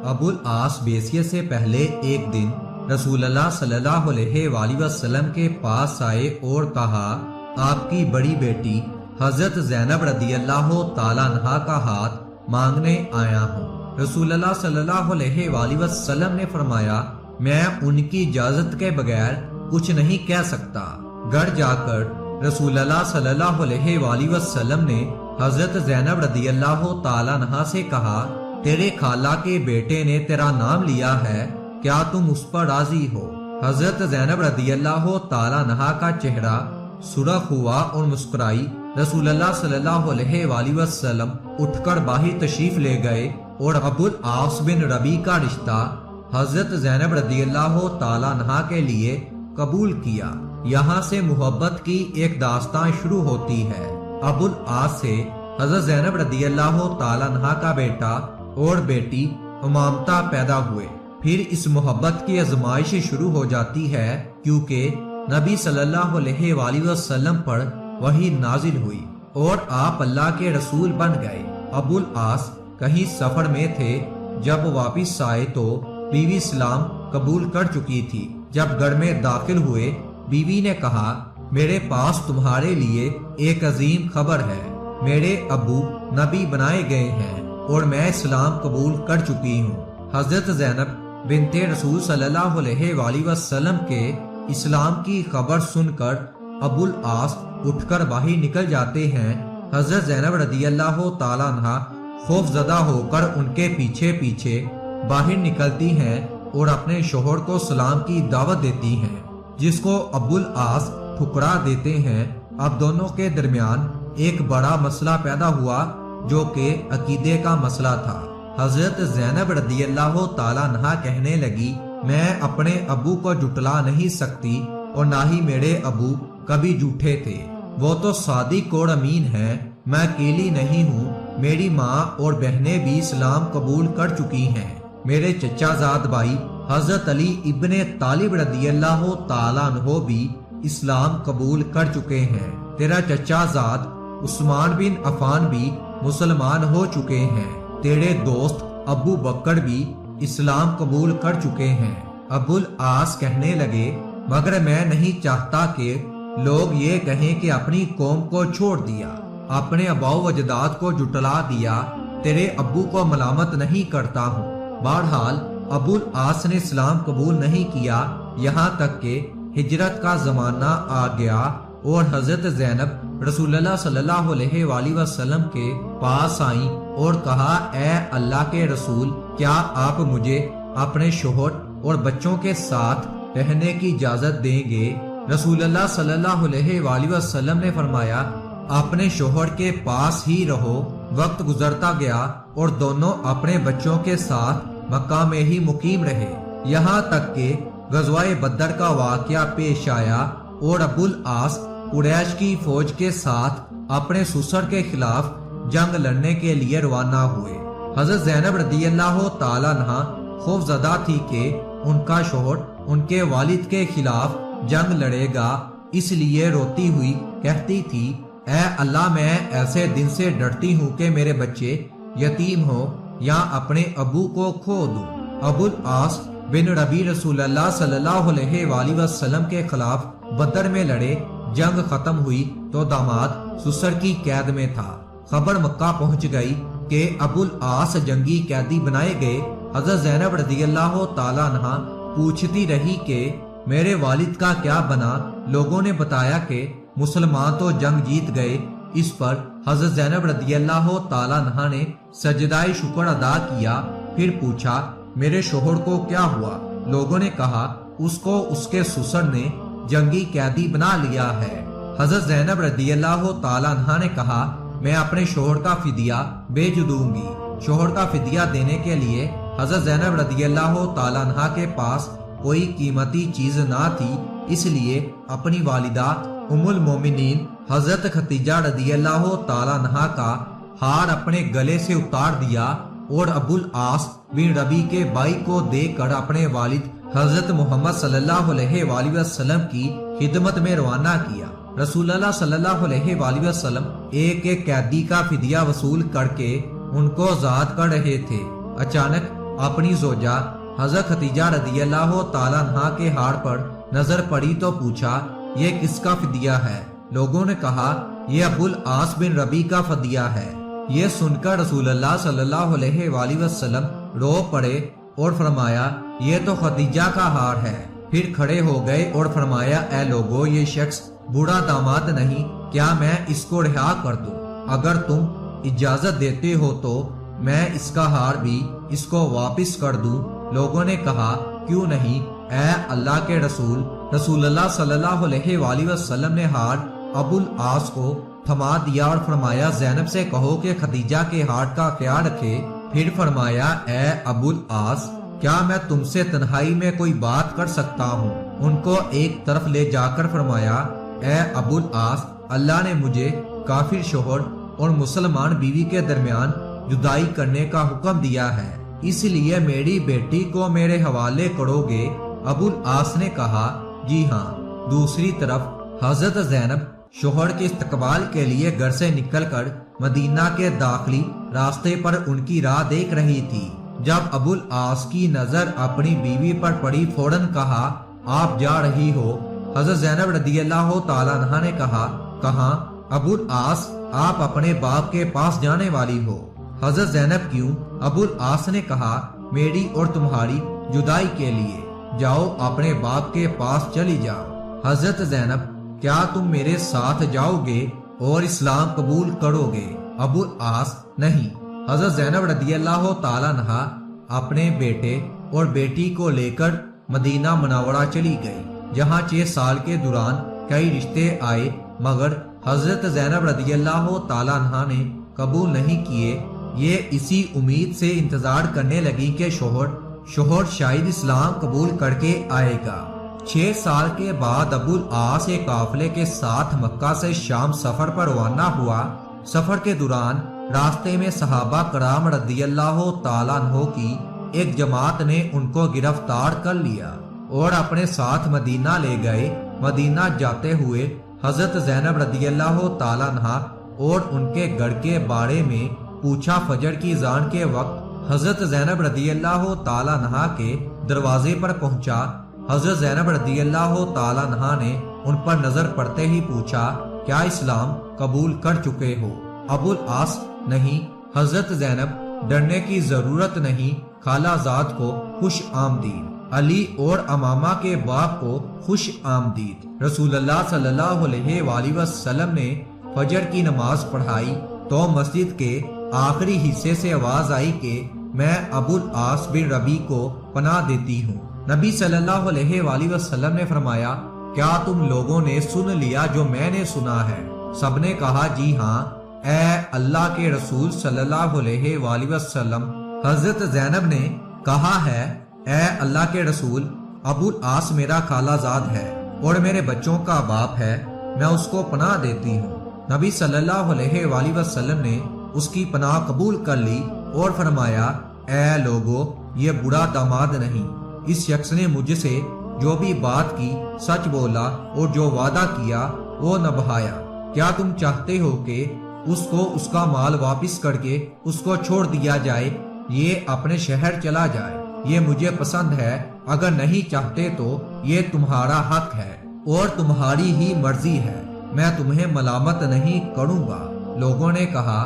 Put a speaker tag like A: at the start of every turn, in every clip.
A: ابو العاص بیسیت سے پہلے ایک دن رسول اللہ صلی اللہ علیہ وآلہ وسلم کے پاس آئے اور کہا، آپ کی بڑی بیٹی حضرت زینب رضی اللہ تعالیٰ عنہا کا ہاتھ مانگنے آیا ہوں۔ رسول اللہ صلی اللہ علیہ وآلہ وسلم نے فرمایا، میں ان کی اجازت کے بغیر کچھ نہیں کہہ سکتا۔ گھر جا کر رسول اللہ صلی اللہ علیہ وآلہ وسلم نے حضرت زینب رضی اللہ تعالیٰ عنہا سے کہا، تیرے خالہ کے بیٹے نے تیرا نام لیا ہے، کیا تم اس پر راضی ہو؟ حضرت زینب رضی اللہ تعالیٰ عنہا کا چہرہ سرخ ہوا اور مسکرائی۔ رسول اللہ صلی اللہ علیہ وآلہ وسلم اٹھ کر باہر تشریف لے گئے اور ابو العاص بن ربیع کا رشتہ حضرت زینب رضی اللہ تعالیٰ عنہا کے لیے قبول کیا۔ یہاں سے محبت کی ایک داستان شروع ہوتی ہے۔ ابو العاص سے حضرت زینب رضی اللہ تعالیٰ عنہا کا بیٹا اور بیٹی امامتہ پیدا ہوئے۔ پھر اس محبت کی آزمائش شروع ہو جاتی ہے، کیونکہ نبی صلی اللہ علیہ وآلہ وسلم پر وحی نازل ہوئی اور آپ اللہ کے رسول بن گئے۔ ابو العاص کہیں سفر میں تھے، جب واپس آئے تو بیوی اسلام قبول کر چکی تھی۔ جب گھر میں داخل ہوئے، بیوی نے کہا، میرے پاس تمہارے لیے ایک عظیم خبر ہے، میرے ابو نبی بنائے گئے ہیں اور میں اسلام قبول کر چکی ہوں۔ حضرت زینب بنت رسول صلی اللہ علیہ وآلہ وسلم کے اسلام کی خبر سن کر ابو العاص اٹھ کر باہر نکل جاتے ہیں۔ حضرت زینب رضی اللہ تعالیٰ عنہا خوف زدہ ہو کر ان کے پیچھے پیچھے باہر نکلتی ہیں اور اپنے شوہر کو سلام کی دعوت دیتی ہیں، جس کو ابو العاص ٹھکرا دیتے ہیں۔ اب دونوں کے درمیان ایک بڑا مسئلہ پیدا ہوا، جو کہ عقیدے کا مسئلہ تھا۔ حضرت زینب رضی اللہ تعالیٰ عنہا کہنے لگی، میں اپنے ابو کو جھٹلا نہیں سکتی اور نہ ہی میرے ابو کبھی جھوٹے تھے، وہ تو صادق اور امین ہیں۔ میں اکیلی نہیں ہوں، میری ماں اور بہنیں بھی اسلام قبول کر چکی ہیں۔ میرے چچا زاد بھائی حضرت علی ابن طالب رضی اللہ تعالیٰ عنہ بھی اسلام قبول کر چکے ہیں۔ تیرا چچا زاد عثمان بن عفان بھی مسلمان ہو چکے ہیں۔ تیرے دوست ابو بکر بھی اسلام قبول کر چکے ہیں۔ ابو العاص کہنے لگے، مگر میں نہیں چاہتا کہ لوگ یہ کہیں کہ اپنی قوم کو چھوڑ دیا، اپنے آباء و اجداد کو جھٹلا دیا۔ تیرے ابو کو ملامت نہیں کرتا ہوں۔ بہرحال ابو العاص نے اسلام قبول نہیں کیا، یہاں تک کہ ہجرت کا زمانہ آ گیا اور حضرت زینب رسول اللہ صلی اللہ علیہ وآلہ وسلم کے پاس آئیں اور کہا، اے اللہ کے رسول، کیا آپ مجھے اپنے شوہر اور بچوں کے ساتھ رہنے کی اجازت دیں گے؟ رسول اللہ صلی اللہ علیہ وآلہ وسلم نے فرمایا، اپنے شوہر کے پاس ہی رہو۔ وقت گزرتا گیا اور دونوں اپنے بچوں کے ساتھ مکہ میں ہی مقیم رہے، یہاں تک کہ غزوہ بدر کا واقعہ پیش آیا اور ابو العاص قریش کی فوج کے ساتھ اپنے سسر کے خلاف جنگ لڑنے کے لیے روانہ ہوئے۔ حضرت زینب رضی اللہ تعالیٰ عنہا خوف زدہ تھی کہ ان کا شوہر ان کے والد کے خلاف جنگ لڑے گا، اس لیے روتی ہوئی کہتی تھی، اے اللہ، میں ایسے دن سے ڈرتی ہوں کہ میرے بچے یتیم ہوں یا اپنے ابو کو کھو دوں۔ ابو العاص بن ربیع رسول اللہ صلی اللہ علیہ وآلہ وسلم کے خلاف بدر میں لڑے۔ جنگ ختم ہوئی تو داماد سسر کی قید میں تھا۔ خبر مکہ پہنچ گئی کہ ابو العاص جنگی قیدی بنائے گئے۔ حضرت زینب رضی اللہ تعالیٰ عنہا پوچھتی رہی کہ میرے والد کا کیا بنا؟ لوگوں نے بتایا کہ مسلمان تو جنگ جیت گئے۔ اس پر حضرت زینب رضی اللہ تعالیٰ عنہا نے سجدہ شکر ادا کیا، پھر پوچھا، میرے شوہر کو کیا ہوا؟ لوگوں نے کہا، اس کو اس کے سسر نے جنگی قیدی بنا لیا ہے۔ حضرت زینب رضی اللہ تعالیٰ عنہا نے کہا، میں اپنے شوہر کا فدیہ بیچ دوں گی۔ شوہر کا فدیہ دینے کے لیے حضرت زینب رضی اللہ تعالیٰ عنہا کے پاس کوئی قیمتی چیز نہ تھی، اس لیے اپنی والدہ ام المومنین حضرت ختیجہ رضی اللہ تعالیٰ عنہا کا ہار اپنے گلے سے اتار دیا اور ابو العاص بن ربیع کے بھائی کو دے کر اپنے والد حضرت محمد صلی اللہ علیہ وآلہ وسلم کی خدمت میں روانہ کیا۔ رسول اللہ صلی اللہ علیہ وآلہ وسلم ایک ایک قیدی کا فدیہ وصول کر کے ان کو آزاد کر رہے تھے۔ اچانک اپنی زوجہ حضرت خدیجہ رضی اللہ تعالیٰ عنہا کے ہار پر نظر پڑی تو پوچھا یہ کس کا فدیہ ہے؟ لوگوں نے کہا یہ ابو العاص بن ربی کا فدیہ ہے۔ یہ سن کر رسول اللہ صلی اللہ علیہ وآلہ وسلم رو پڑے اور فرمایا یہ تو خدیجہ کا ہار ہے۔ پھر کھڑے ہو گئے اور فرمایا اے لوگو یہ شخص بوڑھا داماد نہیں، کیا میں اس کو رہا کر دوں؟ اگر تم اجازت دیتے ہو تو میں اس کا ہار بھی اس کو واپس کر دوں۔ لوگوں نے کہا کیوں نہیں اے اللہ کے رسول۔ رسول اللہ صلی اللہ علیہ وآلہ وسلم نے ہار ابو العاص کو تھما دیا اور فرمایا زینب سے کہو کہ خدیجہ کے ہار کا خیال رکھے۔ پھر فرمایا اے ابو العاص کیا میں تم سے تنہائی میں کوئی بات کر سکتا ہوں؟ ان کو ایک طرف لے جا کر فرمایا اے ابو العاص اللہ نے مجھے کافر شوہر اور مسلمان بیوی کے درمیان جدائی کرنے کا حکم دیا ہے، اس لیے میری بیٹی کو میرے حوالے کرو گے؟ ابو العاص نے کہا جی ہاں۔ دوسری طرف حضرت زینب شوہر کے استقبال کے لیے گھر سے نکل کر مدینہ کے داخلی راستے پر ان کی راہ دیکھ رہی تھی۔ جب ابو العاص کی نظر اپنی بیوی پر پڑی فوراً کہا آپ جا رہی ہو؟ حضرت زینب رضی اللہ تعالیٰ عنہا نے کہا کہاں؟ ابو العاص آپ اپنے باپ کے پاس جانے والی ہو۔ حضرت زینب کیوں؟ ابو العاص نے کہا میری اور تمہاری جدائی کے لیے، جاؤ اپنے باپ کے پاس چلی جاؤ۔ حضرت زینب کیا تم میرے ساتھ جاؤ گے اور اسلام قبول کرو گے؟ ابو العاص نہیں۔ حضرت زینب رضی اللہ تعالیٰ عنہا اپنے بیٹے اور بیٹی کو لے کر مدینہ منورہ چلی گئی، جہاں 6 سال کے دوران کئی رشتے آئے مگر حضرت زینب رضی اللہ تعالیٰ عنہا نے قبول نہیں کیے۔ یہ اسی امید سے انتظار کرنے لگی کہ شوہر شاید اسلام قبول کر کے آئے گا۔ 6 سال کے بعد ابو العاص ایک قافلے کے ساتھ مکہ سے شام سفر پر روانہ ہوا۔ سفر کے دوران راستے میں صحابہ کرام رضی اللہ تعالیٰ عنہ کی ایک جماعت نے ان کو گرفتار کر لیا اور اپنے ساتھ مدینہ لے گئے۔ مدینہ جاتے ہوئے حضرت زینب رضی اللہ تعالیٰ عنہ اور ان کے گھر کے بارے میں پوچھا۔ فجر کی اذان کے وقت حضرت زینب رضی اللہ تعالیٰ عنہ کے دروازے پر پہنچا۔ حضرت زینب رضی اللہ تعالیٰ عنہ نے ان پر نظر پڑتے ہی پوچھا کیا اسلام قبول کر چکے ہو؟ ابو العاص نہیں۔ حضرت زینب ڈرنے کی ضرورت نہیں، خالہ زاد کو خوش آمدید، علی اور امامہ کے باپ کو خوش آمدید۔ رسول اللہ صلی اللہ علیہ وآلہ وسلم نے فجر کی نماز پڑھائی تو مسجد کے آخری حصے سے آواز آئی کہ میں ابو العاص بن ربی کو پناہ دیتی ہوں۔ نبی صلی اللہ علیہ وآلہ وسلم نے فرمایا کیا تم لوگوں نے سن لیا جو میں نے سنا ہے؟ سب نے کہا جی ہاں اے اللہ کے رسول صلی اللہ علیہ وآلہ وسلم۔ حضرت زینب نے کہا ہے اے اللہ کے رسول ابو العاص میرا خالہ زاد ہے اور میرے بچوں کا باپ ہے، میں اس کو پناہ دیتی ہوں۔ نبی صلی اللہ علیہ وآلہ وسلم نے اس کی پناہ قبول کر لی اور فرمایا اے لوگو یہ برا داماد نہیں، اس شخص نے مجھ سے جو بھی بات کی سچ بولا اور جو وعدہ کیا وہ نبھایا۔ کیا تم چاہتے ہو کہ اس کو اس کا مال واپس کر کے اس کو چھوڑ دیا جائے، یہ اپنے شہر چلا جائے؟ یہ مجھے پسند ہے، اگر نہیں چاہتے تو یہ تمہارا حق ہے اور تمہاری ہی مرضی ہے، میں تمہیں ملامت نہیں کروں گا۔ لوگوں نے کہا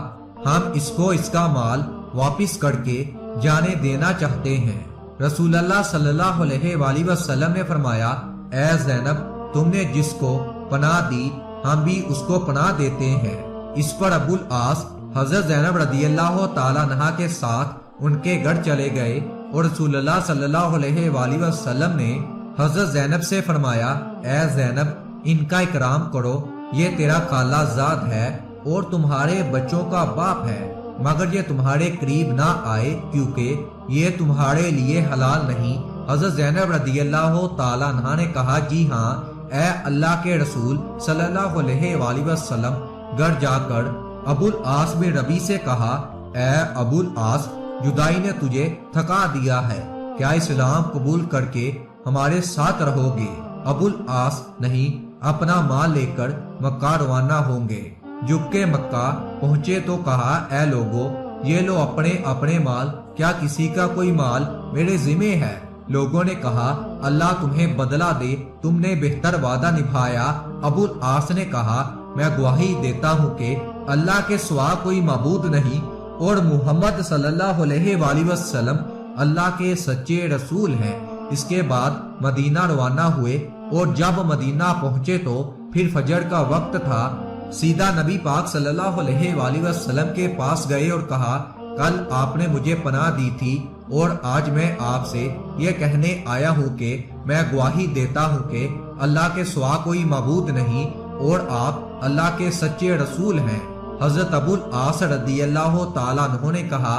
A: ہم اس کو اس کا مال واپس کر کے جانے دینا چاہتے ہیں۔ رسول اللہ صلی اللہ علیہ وآلہ وسلم نے فرمایا اے زینب تم نے جس کو پناہ دی ہم بھی اس کو پناہ دیتے ہیں۔ اس پر ابو العاص حضرت زینب رضی اللہ تعالیٰ عنہا کے ساتھ ان کے گھر چلے گئے اور رسول اللہ صلی اللہ علیہ وآلہ وسلم نے حضرت زینب سے فرمایا اے زینب ان کا اکرام کرو، یہ تیرا خالہ زاد ہے اور تمہارے بچوں کا باپ ہے، مگر یہ تمہارے قریب نہ آئے کیونکہ یہ تمہارے لیے حلال نہیں۔ حضرت زینب رضی اللہ تعالیٰ عنہا نے کہا جی ہاں اے اللہ کے رسول صلی اللہ علیہ وآلہ وسلم۔ گھر جا کر ابو العاص بن ربی سے کہا اے ابو العاص جدائی نے تجھے تھکا دیا ہے، کیا اسلام قبول کر کے ہمارے ساتھ رہو گے؟ ابو العاص نہیں، اپنا مال لے کر مکہ روانہ ہوں گے۔ جب کہ مکہ پہنچے تو کہا اے لوگو یہ لو اپنے اپنے مال کیا کسی کا کوئی مال میرے ذمہ ہے؟ لوگوں نے کہا اللہ تمہیں بدلہ دے، تم نے بہتر وعدہ نبھایا۔ ابو العاص نے کہا میں گواہی دیتا ہوں کہ اللہ کے سوا کوئی معبود نہیں اور محمد صلی اللہ علیہ وآلہ وسلم اللہ کے سچے رسول ہیں۔ اس کے بعد مدینہ روانہ ہوئے اور جب مدینہ پہنچے تو پھر فجر کا وقت تھا۔ سیدھا نبی پاک صلی اللہ علیہ وآلہ وسلم کے پاس گئے اور کہا کل آپ نے مجھے پناہ دی تھی اور آج میں آپ سے یہ کہنے آیا ہوں کہ میں گواہی دیتا ہوں کہ اللہ کے سوا کوئی معبود نہیں اور آپ اللہ کے سچے رسول ہیں۔ حضرت ابو العاص رضی اللہ تعالیٰ عنہ نے کہا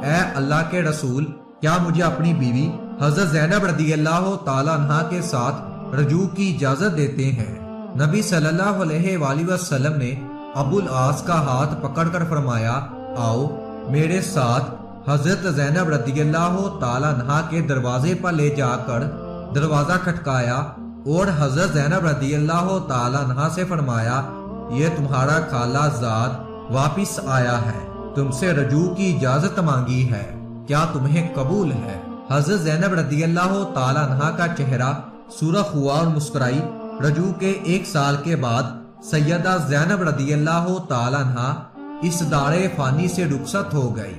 A: اے اللہ کے رسول، کیا مجھے اپنی بیوی حضرت زینب رضی اللہ تعالیٰ عنہ کے ساتھ رجوع کی اجازت دیتے ہیں؟ نبی صلی اللہ علیہ وآلہ وسلم نے ابو العاص کا ہاتھ پکڑ کر فرمایا آؤ میرے ساتھ۔ حضرت زینب رضی اللہ تعالیٰ عنہ کے دروازے پر لے جا کر دروازہ کھٹکایا اور حضرت زینب رضی اللہ تعالیٰ عنہ سے فرمایا یہ تمہارا خالہ زاد واپس آیا ہے، تم سے رجوع کی اجازت مانگی ہے، کیا تمہیں قبول ہے؟ حضرت زینب رضی اللہ تعالیٰ عنہ کا چہرہ سرخ ہوا اور مسکرائی۔ رجوع کے 1 سال کے بعد سیدہ زینب رضی اللہ تعالیٰ عنہ اس دار فانی سے رخصت ہو گئی۔